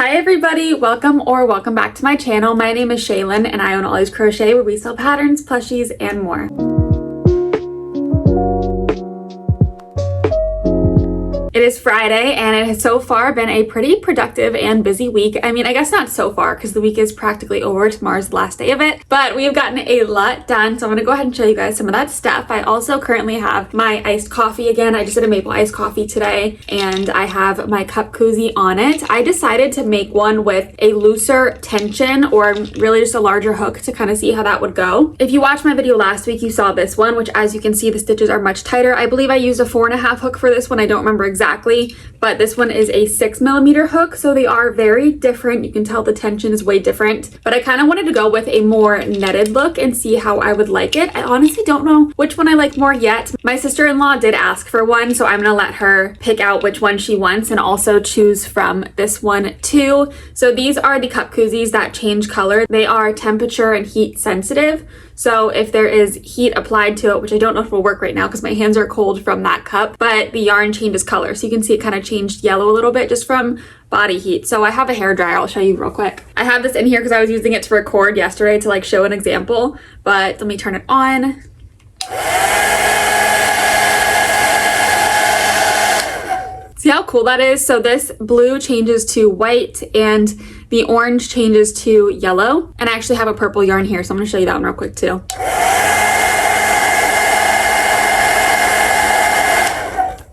Hi everybody, welcome back to my channel. My name is Shaylin and I own Ollie's Crochet, where we sell patterns, plushies, and more. It is Friday and it has so far been a pretty productive and busy week. I mean, I guess not so far because the week is practically over. Tomorrow's the last day of it, but we have gotten a lot done. So I'm gonna go ahead and show you guys some of that stuff. I also currently have my iced coffee again. I just did a maple iced coffee today and I have my cup koozie on it. I decided to make one with a looser tension or really just a larger hook to kind of see how that would go. If you watched my video last week, you saw this one, which as you can see, the stitches are much tighter. I believe I used a 4.5 hook for this one. I don't remember exactly, but this one is a 6mm hook, so they are very different. You can tell the tension is way different, but I kind of wanted to go with a more netted look and see how I would like it. I honestly don't know which one I like more yet. My sister-in-law did ask for one, so I'm gonna let her pick out which one she wants and also choose from this one too. So these are the cup koozies that change color. They are temperature and heat sensitive. So if there is heat applied to it, which I don't know if will work right now because my hands are cold from that cup, but the yarn changes color. So you can see it kind of changed yellow a little bit just from body heat. So I have a hairdryer, I'll show you real quick. I have this in here because I was using it to record yesterday to like show an example, but let me turn it on. See how cool that is? So this blue changes to white and the orange changes to yellow. And I actually have a purple yarn here, so I'm gonna show you that one real quick too.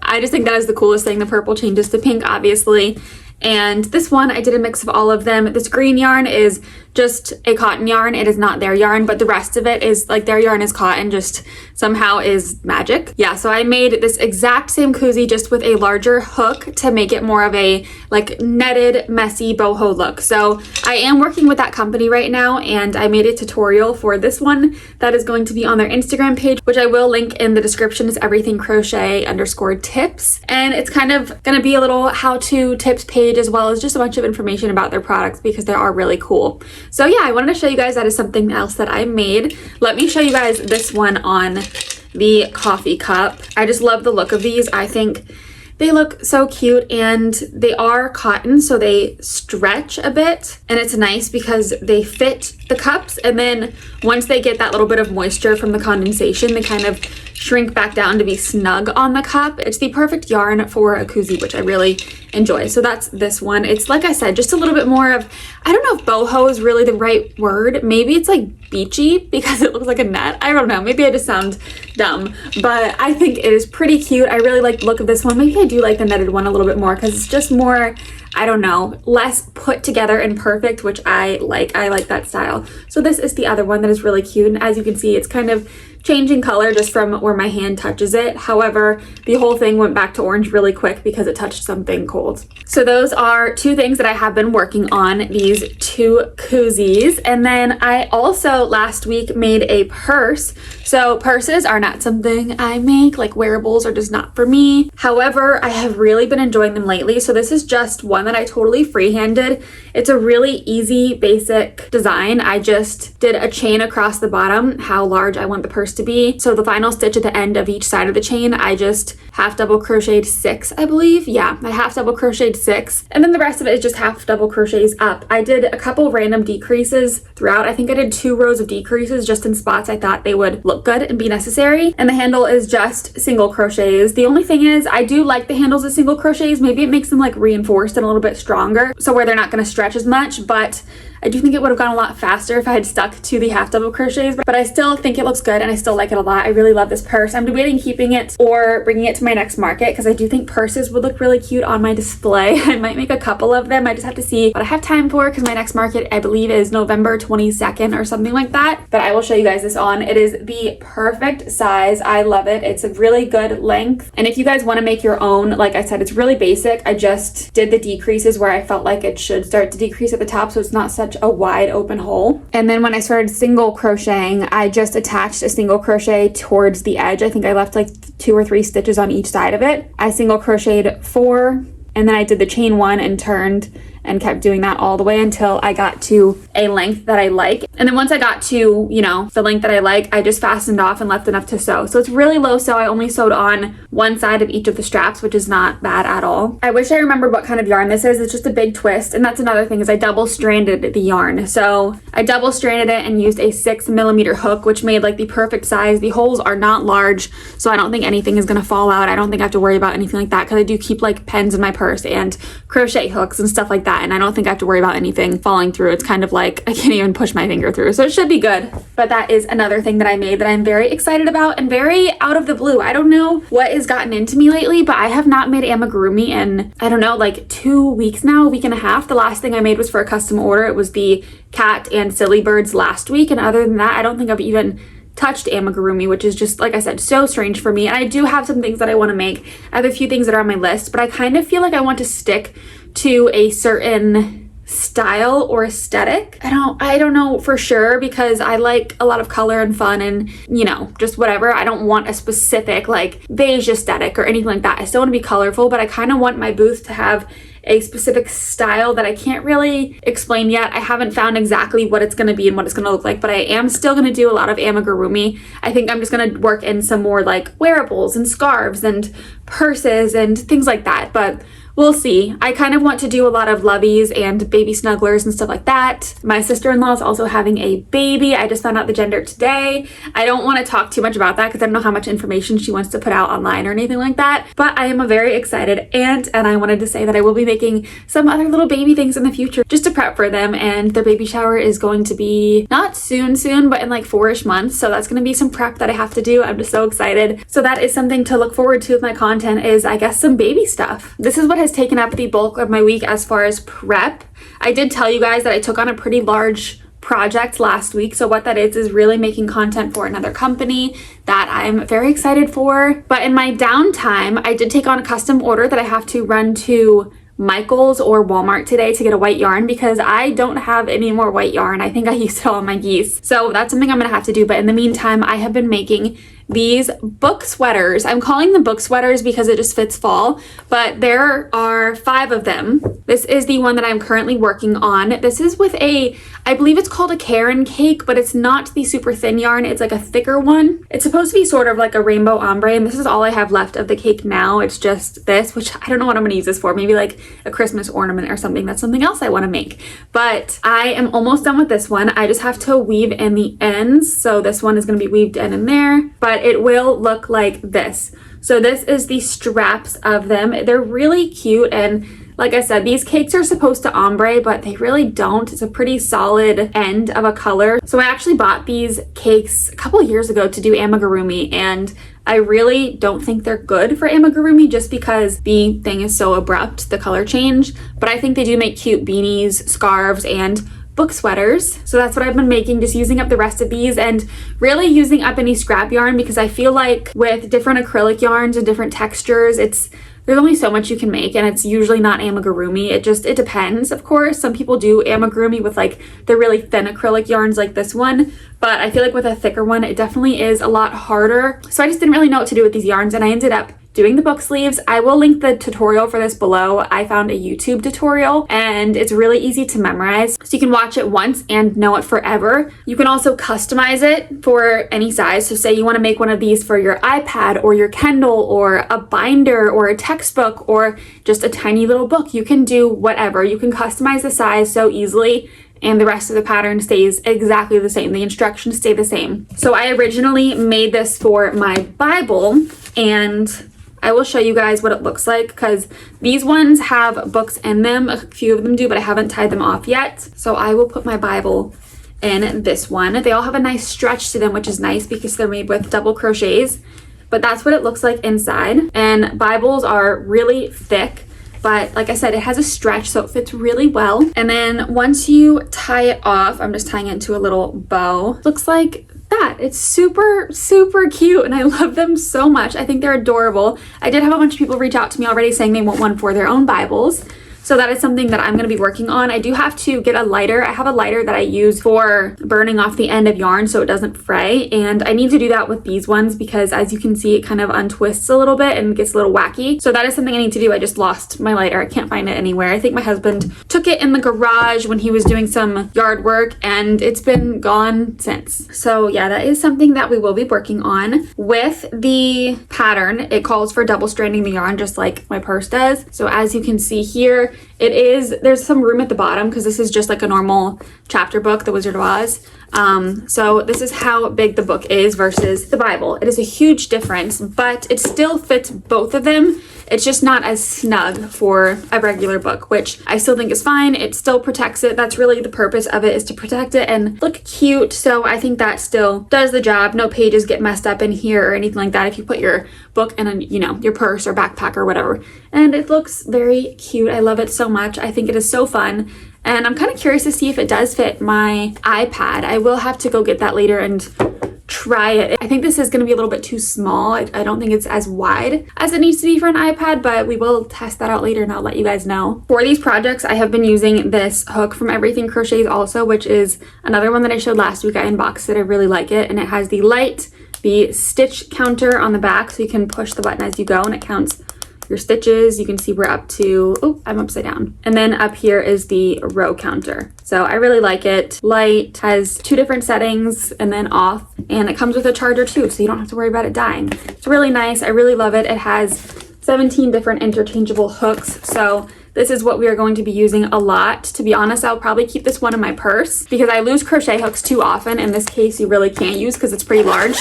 I just think that is the coolest thing. The purple changes to pink, obviously. And this one, I did a mix of all of them. This green yarn is just a cotton yarn. It is not their yarn, but the rest of it is like their yarn is cotton, just somehow is magic. Yeah, so I made this exact same koozie just with a larger hook to make it more of a like netted, messy boho look. So I am working with that company right now and I made a tutorial for this one that is going to be on their Instagram page, which I will link in the description. It's everythingcrochet_tips. And it's kind of gonna be a little how-to tips page as well as just a bunch of information about their products because they are really cool. So yeah, I wanted to show you guys that is something else that I made. Let me show you guys this one on the coffee cup. I just love the look of these. I think they look so cute and they are cotton, so they stretch a bit and it's nice because they fit the cups, and then once they get that little bit of moisture from the condensation, they kind of shrink back down to be snug on the cup. It's the perfect yarn for a koozie, which I really enjoy. So that's this one. It's like I said, just a little bit more of, I don't know if boho is really the right word. Maybe it's like beachy because it looks like a net. I don't know. Maybe I just sound dumb, but I think it is pretty cute. I really like the look of this one. Maybe I do like the netted one a little bit more because it's just more, I don't know, less put together and perfect, which I like. I like that style. So this is the other one that is really cute. And as you can see, it's kind of changing color just from where my hand touches it. However, the whole thing went back to orange really quick because it touched something cold. So those are two things that I have been working on, these two koozies. And then I also last week made a purse. So purses are not something I make, like wearables are just not for me. However, I have really been enjoying them lately. So this is just one that I totally freehanded. It's a really easy, basic design. I just did a chain across the bottom, how large I want the purse to be. So the final stitch at the end of each side of the chain, I just half double crocheted 6, I believe. Yeah, I half double crocheted 6. And then the rest of it is just half double crochets up. I did a couple random decreases throughout. I think I did 2 rows of decreases just in spots I thought they would look good and be necessary. And the handle is just single crochets. The only thing is I do like the handles of single crochets. Maybe it makes them like reinforced and a little bit stronger, so where they're not going to stretch as much, but I do think it would have gone a lot faster if I had stuck to the half double crochets, but I still think it looks good and I still like it a lot. I really love this purse. I'm debating keeping it or bringing it to my next market because I do think purses would look really cute on my display. I might make a couple of them. I just have to see what I have time for because my next market, I believe, is November 22nd or something like that. But I will show you guys this on. It is the perfect size. I love it. It's a really good length. And if you guys want to make your own, like I said, it's really basic. I just did the decreases where I felt like it should start to decrease at the top so it's not such a wide open hole. And then when I started single crocheting, I just attached a single crochet towards the edge. I think I left like 2 or 3 stitches on each side of it. I single crocheted 4 and then I did the chain 1 and turned and kept doing that all the way until I got to a length that I like. And then once I got to, you know, the length that I like, I just fastened off and left enough to sew. So it's really low sew. I only sewed on one side of each of the straps, which is not bad at all. I wish I remembered what kind of yarn this is. It's just a big twist. And that's another thing, is I double stranded the yarn. So I double stranded it and used a 6mm hook, which made like the perfect size. The holes are not large, so I don't think anything is gonna fall out. I don't think I have to worry about anything like that, because I do keep like pens in my purse and crochet hooks and stuff like that, and I don't think I have to worry about anything falling through. It's kind of like I can't even push my finger through, so it should be good. But that is another thing that I made that I'm very excited about and very out of the blue. I don't know what has gotten into me lately, but I have not made amigurumi in, I don't know, like 2 weeks now, a week and a half. The last thing I made was for a custom order. It was the cat and silly birds last week, and other than that, I don't think I've even touched amigurumi, which is just, like I said, so strange for me. And I do have some things that I want to make. I have a few things that are on my list, but I kind of feel like I want to stick to a certain style or aesthetic. I don't know for sure, because I like a lot of color and fun and, you know, just whatever. I don't want a specific like beige aesthetic or anything like that. I still want to be colorful, but I kind of want my booth to have a specific style that I can't really explain yet. I haven't found exactly what it's going to be and what it's going to look like, but I am still going to do a lot of amigurumi. I think I'm just going to work in some more like wearables and scarves and purses and things like that, but we'll see. I kind of want to do a lot of loveys and baby snugglers and stuff like that. My sister-in-law is also having a baby. I just found out the gender today. I don't want to talk too much about that because I don't know how much information she wants to put out online or anything like that. But I am a very excited aunt, and I wanted to say that I will be making some other little baby things in the future just to prep for them. And their baby shower is going to be not soon, but in like 4-ish months. So that's going to be some prep that I have to do. I'm just so excited. So that is something to look forward to with my content, is I guess some baby stuff. This is what has taken up the bulk of my week as far as prep. I did tell you guys that I took on a pretty large project last week. So what that is really making content for another company that I'm very excited for. But in my downtime, I did take on a custom order that I have to run to Michael's or Walmart today to get a white yarn, because I don't have any more white yarn. I think I used it all on my geese. So that's something I'm gonna have to do. But in the meantime, I have been making these book sweaters. I'm calling them book sweaters because it just fits fall, but there are 5 of them. This is the one that I'm currently working on. This is with I believe it's called a Karen cake, but it's not the super thin yarn. It's like a thicker one. It's supposed to be sort of like a rainbow ombre, and this is all I have left of the cake now. It's just this, which I don't know what I'm gonna use this for. Maybe like a Christmas ornament or something. That's something else I wanna make. But I am almost done with this one. I just have to weave in the ends. So this one is gonna be weaved in there, but it will look like this. So this is the straps of them. They're really cute, and like I said, these cakes are supposed to ombre, but they really don't. It's a pretty solid end of a color. So I actually bought these cakes a couple years ago to do amigurumi, and I really don't think they're good for amigurumi just because the thing is so abrupt, the color change. But I think they do make cute beanies, scarves, and book sweaters. So that's what I've been making, just using up the rest of these and really using up any scrap yarn, because I feel like with different acrylic yarns and different textures, there's only so much you can make, and it's usually not amigurumi. It depends, of course. Some people do amigurumi with like the really thin acrylic yarns like this one, but I feel like with a thicker one, it definitely is a lot harder. So I just didn't really know what to do with these yarns, and I ended up doing the book sleeves. I will link the tutorial for this below. I found a YouTube tutorial, and it's really easy to memorize. So you can watch it once and know it forever. You can also customize it for any size. So say you want to make one of these for your iPad or your Kindle or a binder or a textbook or just a tiny little book. You can do whatever. You can customize the size so easily, and the rest of the pattern stays exactly the same. The instructions stay the same. So I originally made this for my Bible, and I will show you guys what it looks like, because these ones have books in them. A few of them do, but I haven't tied them off yet. So I will put my Bible in this one. They all have a nice stretch to them, which is nice because they're made with double crochets. But that's what it looks like inside. And Bibles are really thick, but like I said, it has a stretch, so it fits really well. And then once you tie it off, I'm just tying it into a little bow. Looks like that. It's super, super cute, and I love them so much. I think they're adorable. I did have a bunch of people reach out to me already saying they want one for their own Bibles. So that is something that I'm going to be working on. I do have to get a lighter. I have a lighter that I use for burning off the end of yarn so it doesn't fray, and I need to do that with these ones because as you can see it kind of untwists a little bit and gets a little wacky. So that is something I need to do. I just lost my lighter. I can't find it anywhere. I think my husband took it in the garage when he was doing some yard work and it's been gone since. So yeah, that is something that we will be working on. With the pattern, it calls for double stranding the yarn just like my purse does. So as you can see here, there's some room at the bottom because this is just like a normal chapter book, The Wizard of Oz. So this is how big the book is versus the Bible. It is a huge difference, but it still fits both of them. It's just not as snug for a regular book, which I still think is fine. It still protects it. That's really the purpose of it, is to protect it and look cute. So I think that still does the job. No pages get messed up in here or anything like that if you put your book in your purse or backpack or whatever. And it looks very cute. I love it so much. I think it is so fun. And I'm kind of curious to see if it does fit my iPad. I will have to go get that later and try it. I think this is going to be a little bit too small. I don't think it's as wide as it needs to be for an iPad, but we will test that out later and I'll let you guys know. For these projects, I have been using this hook from Everything Crochets also, which is another one that I showed last week. I unboxed it. I really like it. And it has the stitch counter on the back, so you can push the button as you go and it counts your stitches. You can see we're up to, oh, I'm upside down. And then up here is the row counter. So I really like it. Light, has 2 different settings and then off, and it comes with a charger too, so you don't have to worry about it dying. It's really nice. I really love it. It has 17 different interchangeable hooks. So this is what we are going to be using a lot. To be honest, I'll probably keep this one in my purse because I lose crochet hooks too often. In this case, you really can't use because it's pretty large.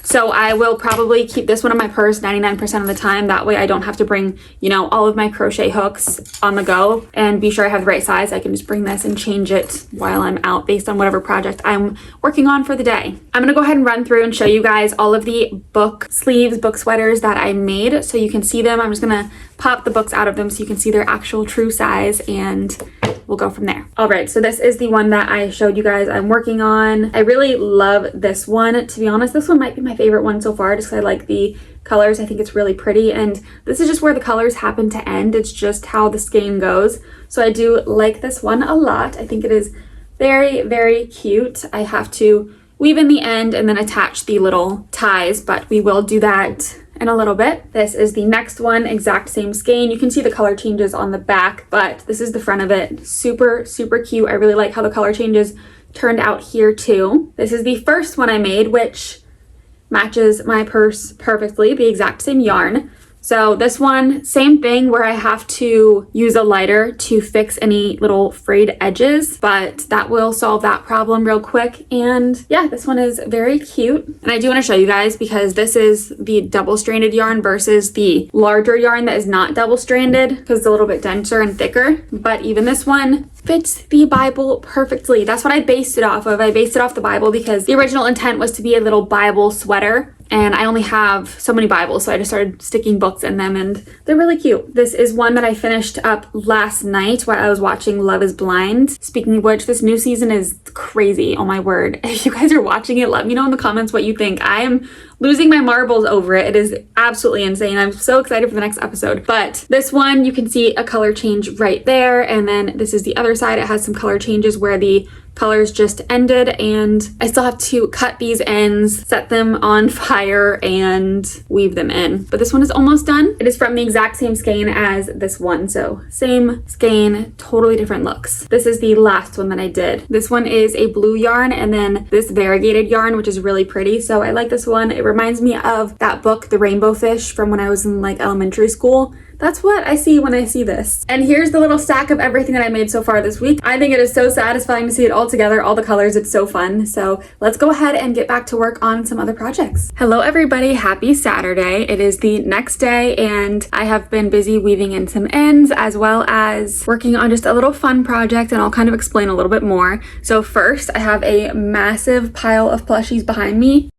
So I will probably keep this one in my purse 99% of the time. That way I don't have to bring, all of my crochet hooks on the go and be sure I have the right size. I can just bring this and change it while I'm out based on whatever project I'm working on for the day. I'm gonna go ahead and run through and show you guys all of the book sleeves, book sweaters that I made so you can see them. I'm just gonna pop the books out of them so you can see their actual true size and we'll go from there. All right, so this is the one that I showed you guys I'm working on. I really love this one. To be honest, this one might be my favorite one so far just because I like the colors. I think it's really pretty, and this is just where the colors happen to end. It's just how the skein goes. So I do like this one a lot. I think it is very, very cute. I have to weave in the end and then attach the little ties, but we will do that in a little bit. This is the next one, exact same skein. You can see the color changes on the back, but this is the front of it. Super, super cute. I really like how the color changes turned out here too. This is the first one I made, which matches my purse perfectly, the exact same yarn. So this one, same thing where I have to use a lighter to fix any little frayed edges, but that will solve that problem real quick. And yeah, this one is very cute. And I do want to show you guys because this is the double-stranded yarn versus the larger yarn that is not double-stranded because it's a little bit denser and thicker. But even this one fits the Bible perfectly. That's what I based it off of. I based it off the Bible because the original intent was to be a little Bible sweater. And I only have so many Bibles, so I just started sticking books in them, and they're really cute. This is one that I finished up last night while I was watching Love is Blind. Speaking of which, this new season is crazy. Oh my word. If you guys are watching it, let me know in the comments what you think. I am losing my marbles over it. It is absolutely insane. I'm so excited for the next episode. But this one, you can see a color change right there. And then this is the other side. It has some color changes where the colors just ended, and I still have to cut these ends, set them on fire, and weave them in. But this one is almost done. It is from the exact same skein as this one, so same skein, totally different looks. This is the last one that I did. This one is a blue yarn and then this variegated yarn, which is really pretty. So I like this one. It reminds me of that book, The Rainbow Fish, from when I was in elementary school. That's what I see when I see this. And here's the little stack of everything that I made so far this week. I think it is so satisfying to see it all together, all the colors. It's so fun. So let's go ahead and get back to work on some other projects. Hello everybody, happy Saturday. It is the next day and I have been busy weaving in some ends as well as working on just a little fun project, and I'll kind of explain a little bit more. So first, I have a massive pile of plushies behind me.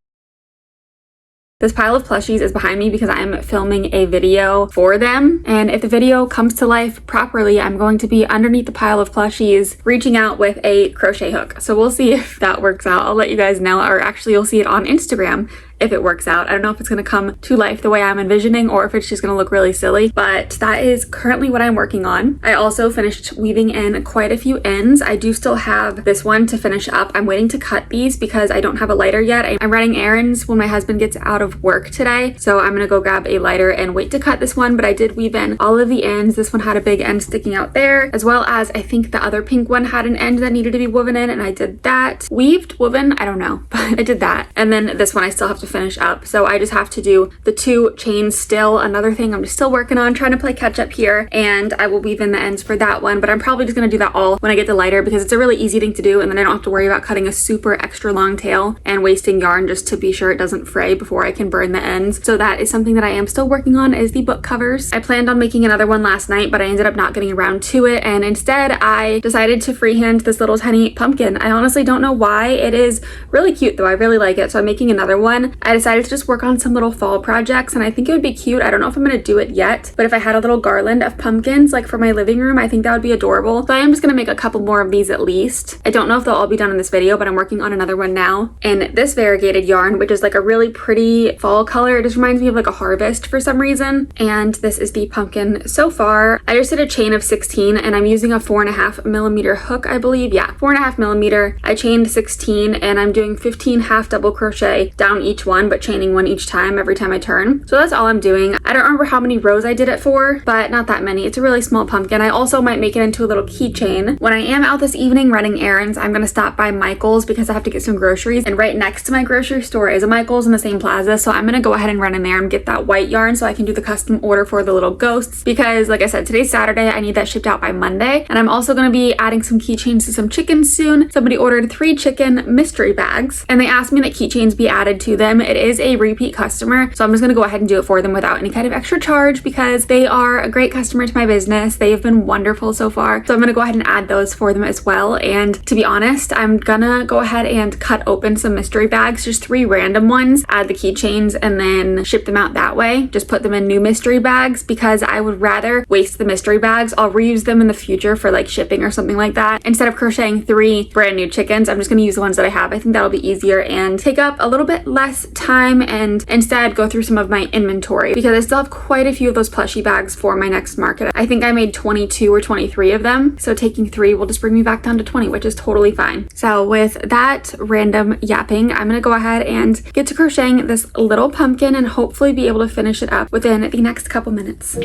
This pile of plushies is behind me because I'm filming a video for them. And if the video comes to life properly, I'm going to be underneath the pile of plushies reaching out with a crochet hook. So we'll see if that works out. I'll let you guys know, or actually you'll see it on Instagram if it works out. I don't know if it's going to come to life the way I'm envisioning or if it's just going to look really silly, but that is currently what I'm working on. I also finished weaving in quite a few ends. I do still have this one to finish up. I'm waiting to cut these because I don't have a lighter yet. I'm running errands when my husband gets out of work today, so I'm gonna go grab a lighter and wait to cut this one, but I did weave in all of the ends. This one had a big end sticking out there, as well as I think the other pink one had an end that needed to be woven in, and I did that. Woven, I don't know, but I did that. And then this one I still have to finish up, so I just have to do the 2 chains still. Another thing I'm just still working on, trying to play catch up here, and I will weave in the ends for that one, but I'm probably just gonna do that all when I get the lighter because it's a really easy thing to do, and then I don't have to worry about cutting a super extra long tail and wasting yarn just to be sure it doesn't fray before I can burn the ends. So that is something that I am still working on, is the book covers. I planned on making another one last night, but I ended up not getting around to it, and instead I decided to freehand this little tiny pumpkin. I honestly don't know why. It is really cute though. I really like it, so I'm making another one. I decided to just work on some little fall projects, and I think it would be cute. I don't know if I'm gonna do it yet, but if I had a little garland of pumpkins like for my living room, I think that would be adorable. So I am just gonna make a couple more of these at least. I don't know if they'll all be done in this video, but I'm working on another one now. And this variegated yarn, which is like a really pretty fall color, it just reminds me of like a harvest for some reason. And this is the pumpkin so far. I just did a chain of 16 and I'm using a 4.5mm hook, I believe. Yeah, 4.5mm. I chained 16 and I'm doing 15 half double crochet down each one, but chaining one each time every time I turn. So that's all I'm doing. I don't remember how many rows I did it for, but not that many. It's a really small pumpkin. I also might make it into a little keychain. When I am out this evening running errands, I'm gonna stop by Michael's because I have to get some groceries, and right next to my grocery store is a Michael's in the same plaza, so I'm gonna go ahead and run in there and get that white yarn so I can do the custom order for the little ghosts, because like I said, today's Saturday. I need that shipped out by Monday, and I'm also gonna be adding some keychains to some chickens soon. Somebody ordered 3 chicken mystery bags and they asked me that keychains be added to them. It is a repeat customer, so I'm just gonna go ahead and do it for them without any kind of extra charge because they are a great customer to my business. They have been wonderful so far, so I'm gonna go ahead and add those for them as well. And to be honest, I'm gonna go ahead and cut open some mystery bags, just 3 random ones, add the keychains, and then ship them out that way. Just put them in new mystery bags because I would rather waste the mystery bags. I'll reuse them in the future for like shipping or something like that. Instead of crocheting 3 brand new chickens, I'm just gonna use the ones that I have. I think that'll be easier and take up a little bit less time, and instead go through some of my inventory because I still have quite a few of those plushie bags for my next market. I think I made 22 or 23 of them, so taking 3 will just bring me back down to 20, which is totally fine. So with that random yapping, I'm gonna go ahead and get to crocheting this little pumpkin and hopefully be able to finish it up within the next couple minutes.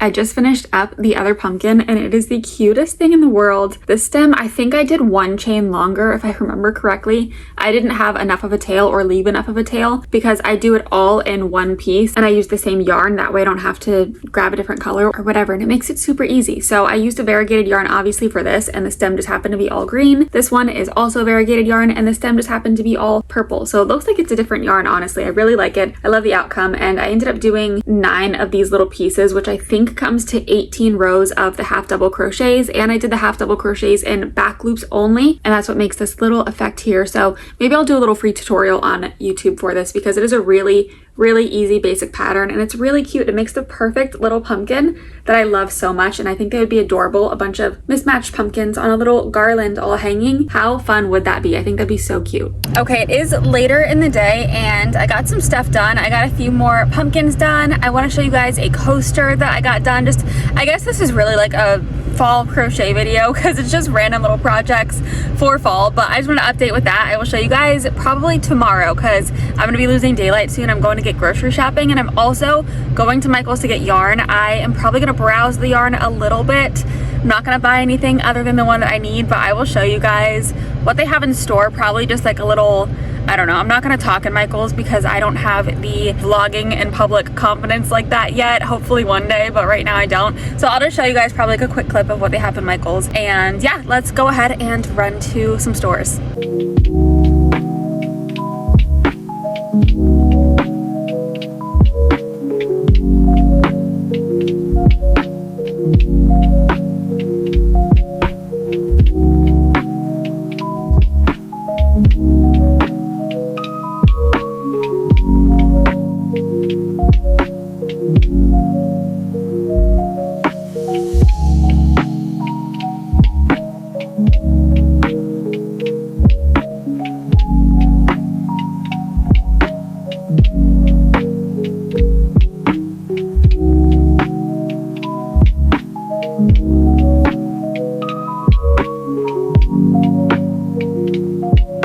I just finished up the other pumpkin and it is the cutest thing in the world. This stem, I think I did 1 chain longer if I remember correctly. I didn't have enough of a tail or leave enough of a tail because I do it all in one piece and I use the same yarn. That way I don't have to grab a different color or whatever, and it makes it super easy. So I used a variegated yarn obviously for this, and the stem just happened to be all green. This one is also variegated yarn and the stem just happened to be all purple. So it looks like it's a different yarn, honestly. I really like it. I love the outcome, and I ended up doing 9 of these little pieces, which I think comes to 18 rows of the half double crochets, and I did the half double crochets in back loops only, and that's what makes this little effect here. So maybe I'll do a little free tutorial on YouTube for this because it is a really easy basic pattern and it's really cute. It makes the perfect little pumpkin that I love so much, and I think they would be adorable. A bunch of mismatched pumpkins on a little garland all hanging. How fun would that be? I think that'd be so cute. Okay, it is later in the day and I got some stuff done. I got a few more pumpkins done. I want to show you guys a coaster that I got done. I guess this is really like a fall crochet video because it's just random little projects for fall, but I just want to update with that. I will show you guys probably tomorrow because I'm going to be losing daylight soon. I'm going to get grocery shopping, and I'm also going to Michael's to get yarn. I am probably going to browse the yarn a little bit. I'm not going to buy anything other than the one that I need, but I will show you guys what they have in store. Probably just like a little, I don't know, I'm not going to talk in Michael's because I don't have the vlogging and public confidence like that yet. Hopefully one day, but right now I don't. So I'll just show you guys probably like a quick clip of what they have in Michael's. And yeah, let's go ahead and run to some stores.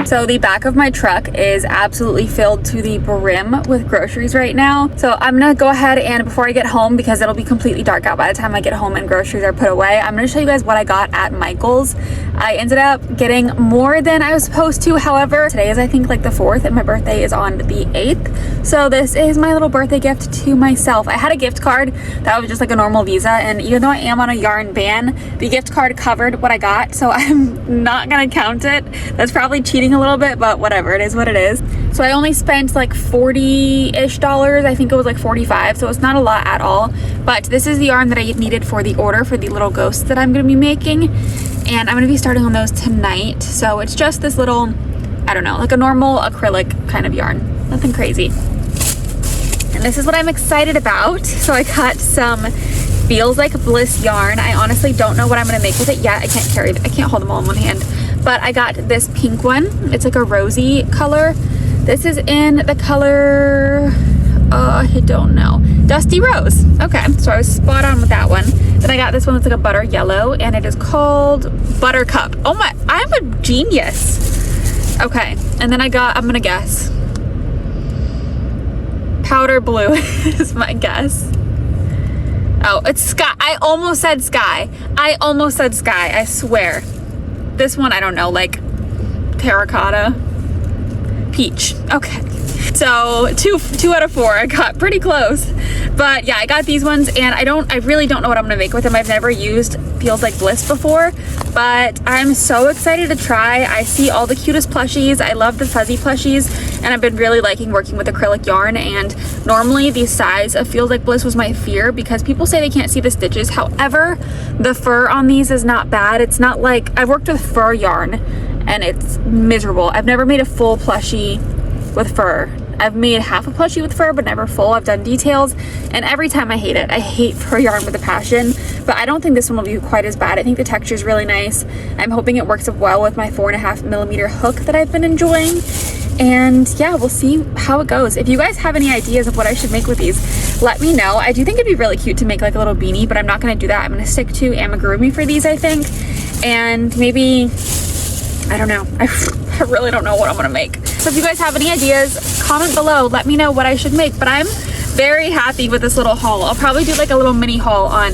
So the back of my truck is absolutely filled to the brim with groceries right now. So I'm gonna go ahead and before I get home, because it'll be completely dark out by the time I get home and groceries are put away, I'm gonna show you guys what I got at Michael's. I ended up getting more than I was supposed to. However, today is I think like the 4th and my birthday is on the 8th. So this is my little birthday gift to myself. I had a gift card that was just like a normal Visa, and even though I am on a yarn ban, the gift card covered what I got. So I'm not gonna count it. That's probably cheating a little bit, but whatever, it is what it is. So I only spent like $40-ish. I think it was like 45, so it's not a lot at all. But this is the yarn that I needed for the order for the little ghosts that I'm gonna be making, and I'm gonna be starting on those tonight. So it's just this little, I don't know, like a normal acrylic kind of yarn, nothing crazy. And this is what I'm excited about. So I got some Feels Like Bliss yarn. I honestly don't know what I'm gonna make with it yet. I can't hold them all in one hand. But I got this pink one. It's like a rosy color. This is in the color, I don't know, Dusty Rose. Okay, so I was spot on with that one. Then I got this one that's like a butter yellow, and it is called Buttercup. Oh my, I'm a genius. Okay, and then I got, I'm gonna guess, Powder Blue is my guess. Oh, it's sky. I almost said sky. I swear. This one, I don't know, like terracotta, peach. Okay, so two out of 4. I got pretty close, but yeah, I got these ones, and I really don't know what I'm gonna make with them. I've never used Feels Like Bliss before, but I'm so excited to try. I see all the cutest plushies. I love the fuzzy plushies, and I've been really liking working with acrylic yarn. And normally the size of Feels Like Bliss was my fear because people say they can't see the stitches. However, the fur on these is not bad. It's not like, I've worked with fur yarn and it's miserable. I've never made a full plushie with fur. I've made half a plushie with fur, but never full. I've done details, and every time I hate it. I hate fur yarn with a passion, but I don't think this one will be quite as bad. I think the texture is really nice. I'm hoping it works well with my 4.5mm hook that I've been enjoying. And yeah, we'll see how it goes. If you guys have any ideas of what I should make with these, let me know. I do think it'd be really cute to make like a little beanie, but I'm not gonna do that. I'm gonna stick to amigurumi for these, I think. And maybe, I don't know. I really don't know what I'm gonna make. So if you guys have any ideas, comment below. Let me know what I should make. But I'm very happy with this little haul. I'll probably do like a little mini haul on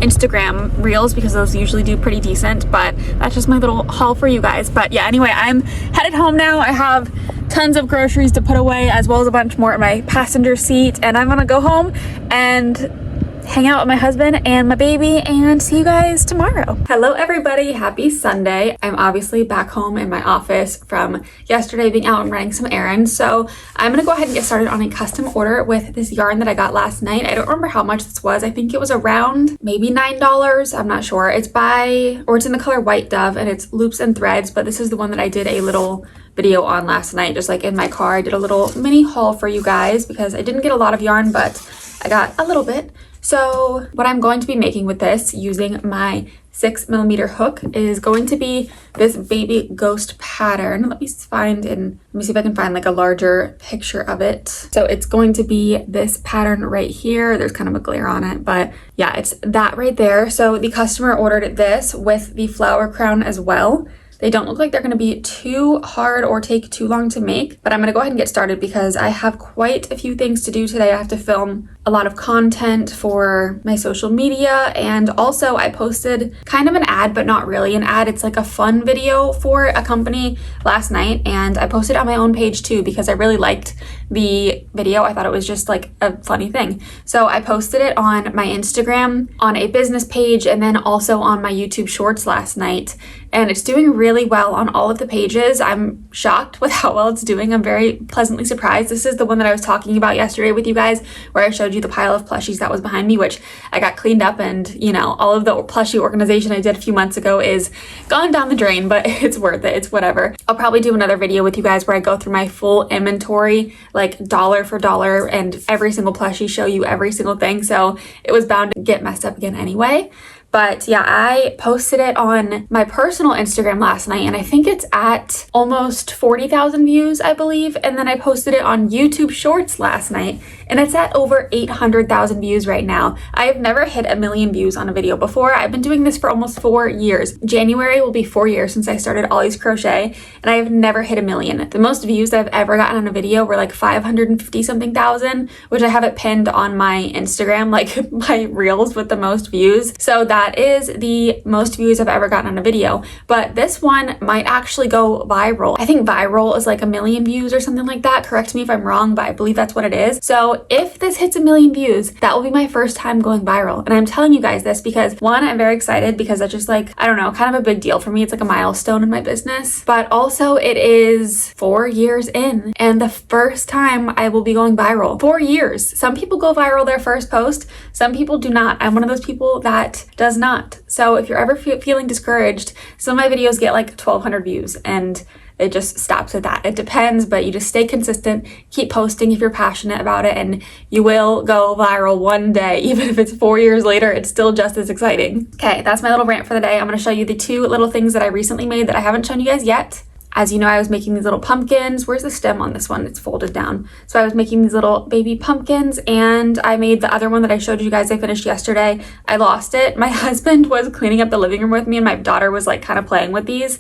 Instagram reels because those usually do pretty decent, but that's just my little haul for you guys. But yeah, anyway, I'm headed home now. I have tons of groceries to put away as well as a bunch more in my passenger seat, and I'm gonna go home and hang out with my husband and my baby and see you guys tomorrow. Hello everybody, happy Sunday. I'm obviously back home in my office from yesterday being out and running some errands, so I'm gonna go ahead and get started on a custom order with this yarn that I got last night. I don't remember how much this was. I think it was around maybe $9. I'm not sure. It's in the color White Dove, and it's loops and threads, but this is the one that I did a little video on last night, just like in my car. I did a little mini haul for you guys because I didn't get a lot of yarn, but I got a little bit. So what I'm going to be making with this, using my 6mm hook is going to be this baby ghost pattern. Let me see if I can find like a larger picture of it. So it's going to be this pattern right here. There's kind of a glare on it, but yeah, it's that right there. So the customer ordered this with the flower crown as well. They don't look like they're going to be too hard or take too long to make, but I'm going to go ahead and get started because I have quite a few things to do today. I have to film a lot of content for my social media, and also I posted kind of an ad, but not really an ad. It's like a fun video for a company last night, and I posted it on my own page too because I really liked the video. I thought it was just like a funny thing. So I posted it on my Instagram, on a business page, and then also on my YouTube shorts last night, and it's doing really well on all of the pages. I'm shocked with how well it's doing. I'm very pleasantly surprised. This is the one that I was talking about yesterday with you guys, where I showed you the pile of plushies that was behind me, which I got cleaned up, and you know, all of the plushie organization I did a few months ago is gone down the drain, but it's worth it. It's whatever. I'll probably do another video with you guys where I go through my full inventory, like dollar for dollar, and every single plushie, show you every single thing. So it was bound to get messed up again anyway. But yeah, I posted it on my personal Instagram last night, and I think it's at almost 40,000 views, I believe. And then I posted it on YouTube Shorts last night, and it's at over 800,000 views right now. I have never hit 1 million views on a video before. I've been doing this for almost 4 years. January will be 4 years since I started Ollie's Crochet, and I have never hit 1 million. The most views that I've ever gotten on a video were like 550 something thousand, which I have it pinned on my Instagram, like my reels with the most views. So that is the most views I've ever gotten on a video. But this one might actually go viral. I think viral is like 1 million views or something like that. Correct me if I'm wrong, but I believe that's what it is. So if this hits 1 million views, that will be my first time going viral. And I'm telling you guys this because, one, I'm very excited because that's just like, I don't know, kind of a big deal for me. It's like a milestone in my business. But also it is 4 years in, and the first time I will be going viral. 4 years. Some people go viral their first post. Some people do not. I'm one of those people that does not. So if you're ever feeling discouraged, some of my videos get like 1,200 views, and it just stops at that. It depends, but you just stay consistent, keep posting if you're passionate about it, and you will go viral one day. Even if it's 4 years later, it's still just as exciting. Okay, that's my little rant for the day. I'm going to show you the 2 little things that I recently made that I haven't shown you guys yet. As you know, I was making these little pumpkins. Where's the stem on this one? It's folded down. So I was making these little baby pumpkins, and I made the other one that I showed you guys I finished yesterday. I lost it. My husband was cleaning up the living room with me, and my daughter was like kind of playing with these,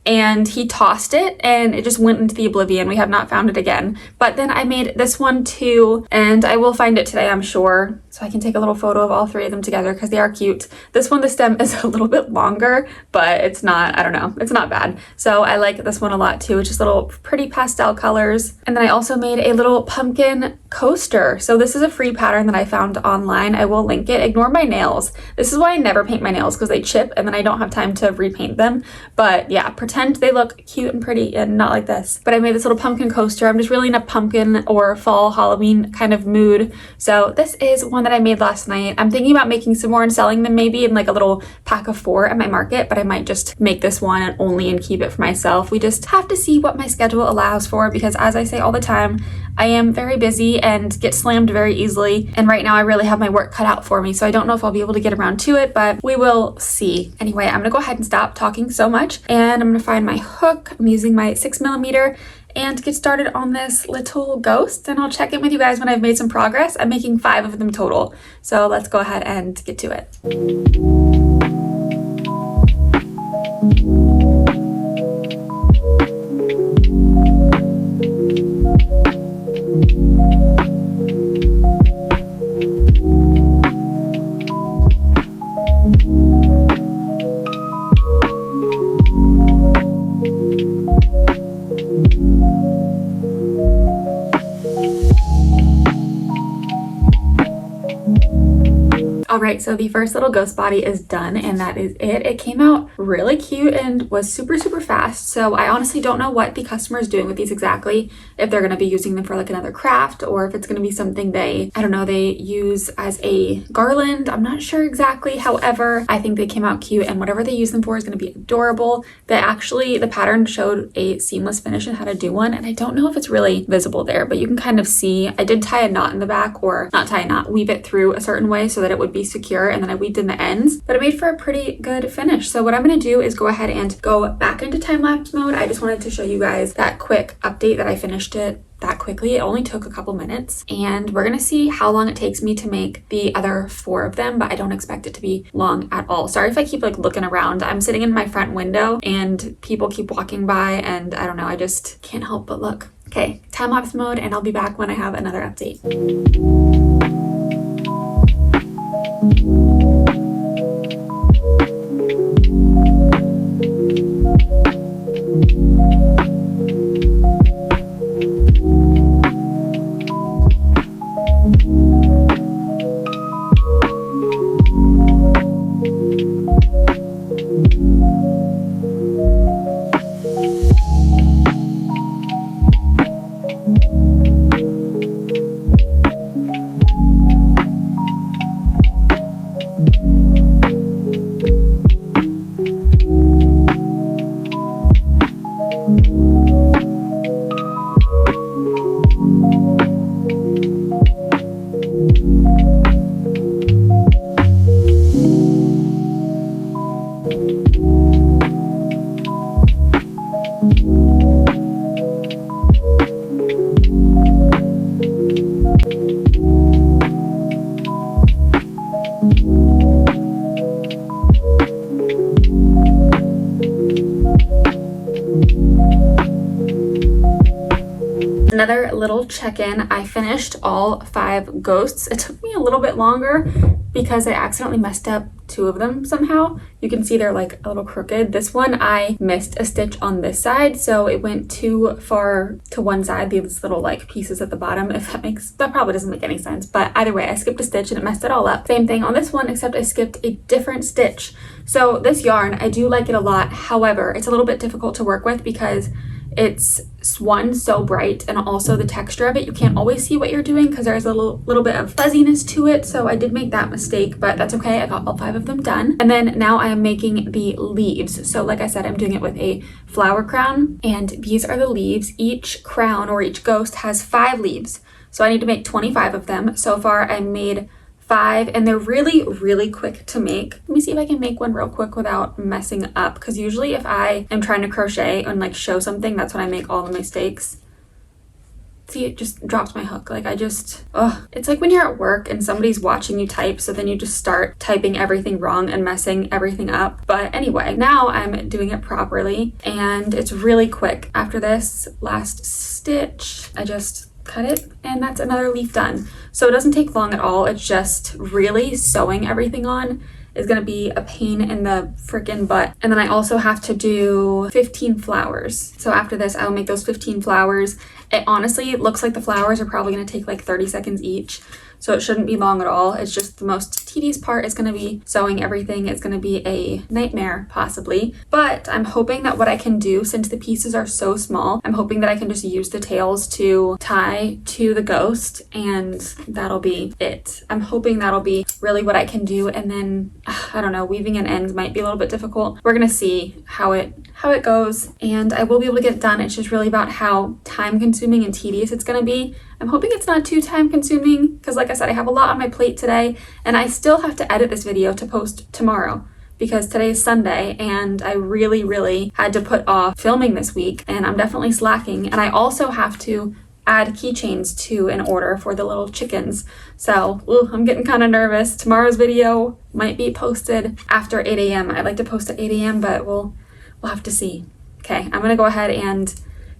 and he tossed it and it just went into the oblivion. We have not found it again. But then I made this one too, and I will find it today, I'm sure, so I can take a little photo of all 3 of them together because they are cute. This one, the stem is a little bit longer, but it's not, I don't know, it's not bad. So I like this one a lot too. It's just little pretty pastel colors. And then I also made a little pumpkin coaster. So this is a free pattern that I found online. I will link it. Ignore my nails. This is why I never paint my nails, because they chip and then I don't have time to repaint them. But yeah, pretend they look cute and pretty and not like this. But I made this little pumpkin coaster. I'm just really in a pumpkin or fall Halloween kind of mood. So this is one that I made last night. I'm thinking about making some more and selling them maybe in like a little pack of 4 at my market, but I might just make this one and keep it for myself. We just have to see what my schedule allows for, because as I say all the time, I am very busy and get slammed very easily. And right now I really have my work cut out for me. So I don't know if I'll be able to get around to it, but we will see. Anyway, I'm gonna go ahead and stop talking so much, and I'm gonna find my hook. I'm using my 6mm and get started on this little ghost, and I'll check in with you guys when I've made some progress. I'm making 5 of them total. So let's go ahead and get to it. Alright, so the first little ghost body is done, and that is it. It came out really cute and was super fast, so I honestly don't know what the customer is doing with these exactly. If they're going to be using them for like another craft, or if it's going to be something they use as a garland. I'm not sure exactly. However, I think they came out cute, and whatever they use them for is going to be adorable. The pattern showed a seamless finish and how to do one, and I don't know if it's really visible there, but you can kind of see. I did tie a knot in the back, or not tie a knot, weave it through a certain way so that it would be secure, and then I weaved in the ends, but it made for a pretty good finish. So what I'm going to do is go ahead and go back into time-lapse mode. I just wanted to show you guys that quick update that I finished it that quickly. It only took a couple minutes, and we're gonna see how long it takes me to make the other 4 of them, but I don't expect it to be long at all. Sorry if I keep like looking around. I'm sitting in my front window and people keep walking by, and I don't know, I just can't help but look. Okay, time-lapse mode, and I'll be back when I have another update. Another little check-in. I finished all 5 ghosts. It took me a little bit longer because I accidentally messed up 2 of them somehow. You can see they're like a little crooked. This one I missed a stitch on this side, so it went too far to one side, these little like pieces at the bottom, if that probably doesn't make any sense, but either way I skipped a stitch and it messed it all up. Same thing on this one, except I skipped a different stitch. So this yarn, I do like it a lot. However, it's a little bit difficult to work with because it's one, so bright, and also the texture of it, you can't always see what you're doing because there's a little bit of fuzziness to it. So I did make that mistake, but that's okay. I got all 5 of them done. And then now I am making the leaves. So like I said, I'm doing it with a flower crown, and these are the leaves. Each crown or each ghost has 5 leaves. So I need to make 25 of them. So far I made 5, and they're really quick to make. Let me see if I can make one real quick without messing up, because usually if I am trying to crochet and like show something, that's when I make all the mistakes. See, it just drops my hook. Like it's like when you're at work and somebody's watching you type, so then you just start typing everything wrong and messing everything up. But anyway, now I'm doing it properly, and it's really quick. After this last stitch, I just cut it, and that's another leaf done. So it doesn't take long at all. It's just really sewing everything on is gonna be a pain in the freaking butt. And then I also have to do 15 flowers. So after this, I'll make those 15 flowers. It honestly looks like the flowers are probably gonna take like 30 seconds each. So it shouldn't be long at all. It's just the most tedious part is gonna be sewing everything. It's gonna be a nightmare, possibly. But I'm hoping that what I can do, since the pieces are so small, I'm hoping that I can just use the tails to tie to the ghost, and that'll be it. I'm hoping that'll be really what I can do. And then, I don't know, weaving in ends might be a little bit difficult. We're gonna see how it goes, and I will be able to get it done. It's just really about how time consuming and tedious it's gonna be. I'm hoping it's not too time consuming because, like I said, I have a lot on my plate today, and I still have to edit this video to post tomorrow because today is Sunday, and I really had to put off filming this week, and I'm definitely slacking. And I also have to add keychains to an order for the little chickens. So I'm getting kind of nervous. Tomorrow's video might be posted after 8 a.m. I'd like to post at 8 a.m., but we'll have to see. Okay, I'm gonna go ahead and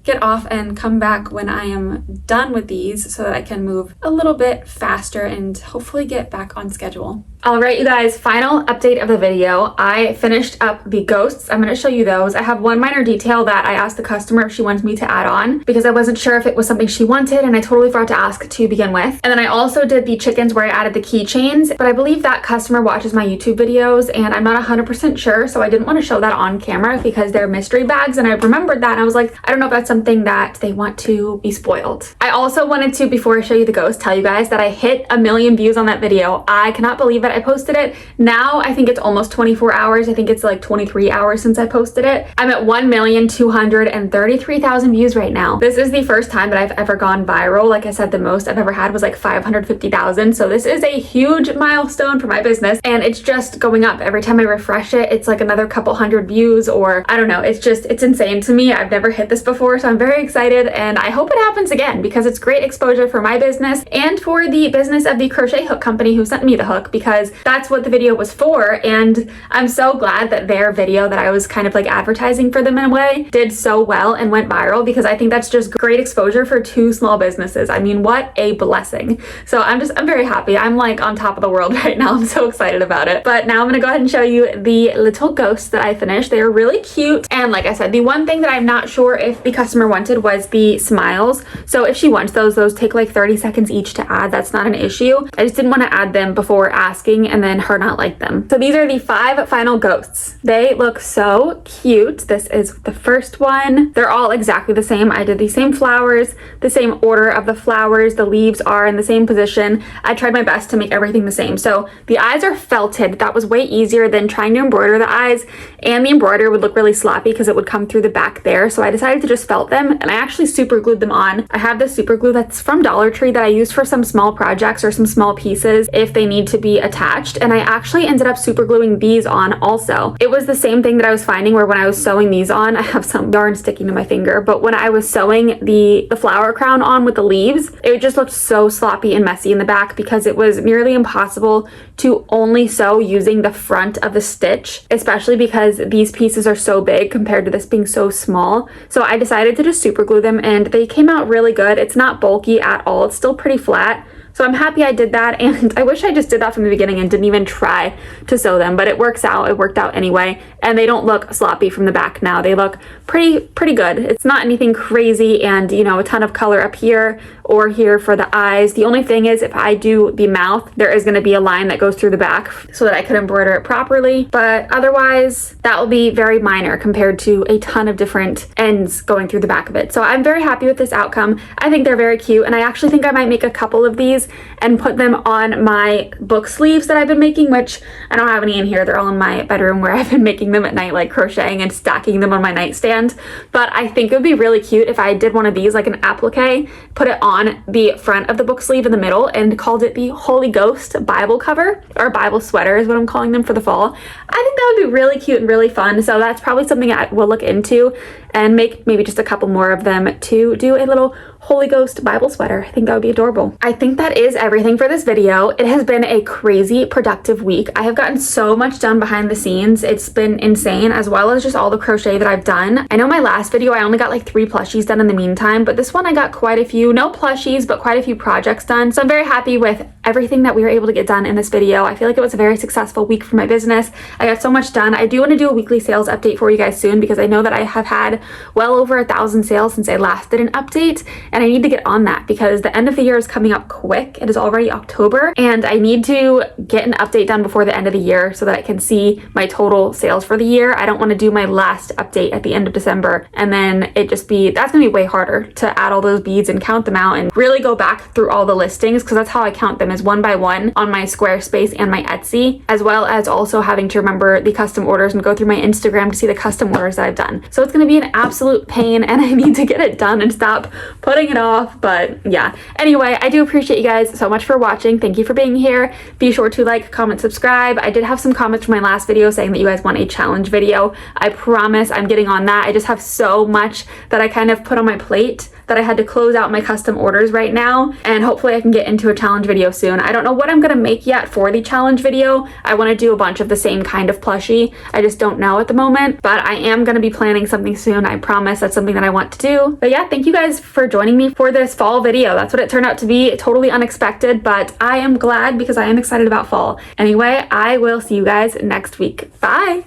get off and come back when I am done with these so that I can move a little bit faster and hopefully get back on schedule. All right, you guys, final update of the video. I finished up the ghosts. I'm going to show you those. I have one minor detail that I asked the customer if she wants me to add on because I wasn't sure if it was something she wanted, and I totally forgot to ask to begin with. And then I also did the chickens where I added the keychains, but I believe that customer watches my YouTube videos and I'm not 100% sure, so I didn't want to show that on camera because they're mystery bags, and I remembered that and I was like, I don't know if that's something that they want to be spoiled. I also wanted to, before I show you the ghost, tell you guys that I hit 1 million views on that video. I cannot believe it. it. I posted it. Now I think it's almost 24 hours. I think it's like 23 hours since I posted it. I'm at 1,233,000 views right now. This is the first time that I've ever gone viral. Like I said, the most I've ever had was like 550,000. So this is a huge milestone for my business, and it's just going up. Every time I refresh it, it's like another couple hundred views, or I don't know. It's insane to me. I've never hit this before, so I'm very excited, and I hope it happens again because it's great exposure for my business and for the business of the crochet hook company who sent me the hook, because that's what the video was for. And I'm so glad that their video that I was kind of like advertising for them in a way did so well and went viral, because I think that's just great exposure for two small businesses. I mean, what a blessing. So I'm very happy. I'm like on top of the world right now. I'm so excited about it. But now I'm gonna go ahead and show you the little ghosts that I finished. They are really cute. And like I said, the one thing that I'm not sure if the customer wanted was the smiles. So if she wants those take like 30 seconds each to add. That's not an issue. I just didn't want to add them before asking and then her not like them. So these are the 5 final ghosts. They look so cute. This is the first one. They're all exactly the same. I did the same flowers, the same order of the flowers. The leaves are in the same position. I tried my best to make everything the same. So the eyes are felted. That was way easier than trying to embroider the eyes, and the embroider would look really sloppy because it would come through the back there. So I decided to just felt them, and I actually super glued them on. I have this super glue that's from Dollar Tree that I used for some small projects or some small pieces if they need to be attached, and I actually ended up super gluing these on also. It was the same thing that I was finding where when I was sewing these on, I have some yarn sticking to my finger, but when I was sewing the flower crown on with the leaves, it just looked so sloppy and messy in the back because it was nearly impossible to only sew using the front of the stitch, especially because these pieces are so big compared to this being so small. So I decided to just super glue them, and they came out really good. It's not bulky at all. It's still pretty flat. So I'm happy I did that, and I wish I just did that from the beginning and didn't even try to sew them, but it works out. It worked out anyway, and they don't look sloppy from the back now. They look pretty good. It's not anything crazy, and you know, a ton of color up here or here for the eyes. The only thing is if I do the mouth, there is going to be a line that goes through the back so that I could embroider it properly, but otherwise that will be very minor compared to a ton of different ends going through the back of it. So I'm very happy with this outcome. I think they're very cute, and I actually think I might make a couple of these and put them on my book sleeves that I've been making, which I don't have any in here. They're all in my bedroom where I've been making them at night, like crocheting and stacking them on my nightstand. But I think it would be really cute if I did one of these, like an applique, put it on the front of the book sleeve in the middle and called it the Holy Ghost Bible cover, or Bible sweater is what I'm calling them for the fall. I think that would be really cute and really fun. So that's probably something I will look into and make maybe just a couple more of them to do a little Holy Ghost Bible sweater. I think that would be adorable. I think that is everything for this video. It has been a crazy productive week. I have gotten so much done behind the scenes. It's been insane, as well as just all the crochet that I've done. I know my last video I only got like 3 plushies done in the meantime, but this one I got quite a few, no plushies, but quite a few projects done. So I'm very happy with everything that we were able to get done in this video. I feel like it was a very successful week for my business. I got so much done. I do want to do a weekly sales update for you guys soon, because I know that I have had well over 1,000 sales since I last did an update, and I need to get on that because the end of the year is coming up quick. It is already October, and I need to get an update done before the end of the year so that I can see my total sales for the year. I don't want to do my last update at the end of December and then it just be, that's gonna be way harder to add all those beads and count them out and really go back through all the listings, because that's how I count them, is one by one on my Squarespace and my Etsy, as well as also having to remember the custom orders and go through my Instagram to see the custom orders that I've done. So it's gonna be an absolute pain, and I need to get it done and stop putting it off. But yeah, anyway, I do appreciate you guys so much for watching. Thank you for being here. Be sure to like, comment, subscribe. I did have some comments from my last video saying that you guys want a challenge video. I promise I'm getting on that. I just have so much that I kind of put on my plate that I had to close out my custom orders right now, and hopefully I can get into a challenge video soon. I don't know what I'm gonna make yet for the challenge video. I want to do a bunch of the same kind of plushie. I just don't know at the moment, but I am gonna be planning something soon. I promise. That's something that I want to do. But yeah, thank you guys for joining me for this fall video. That's what it turned out to be. Totally unexpected, but I am glad because I am excited about fall. Anyway, I will see you guys next week. Bye.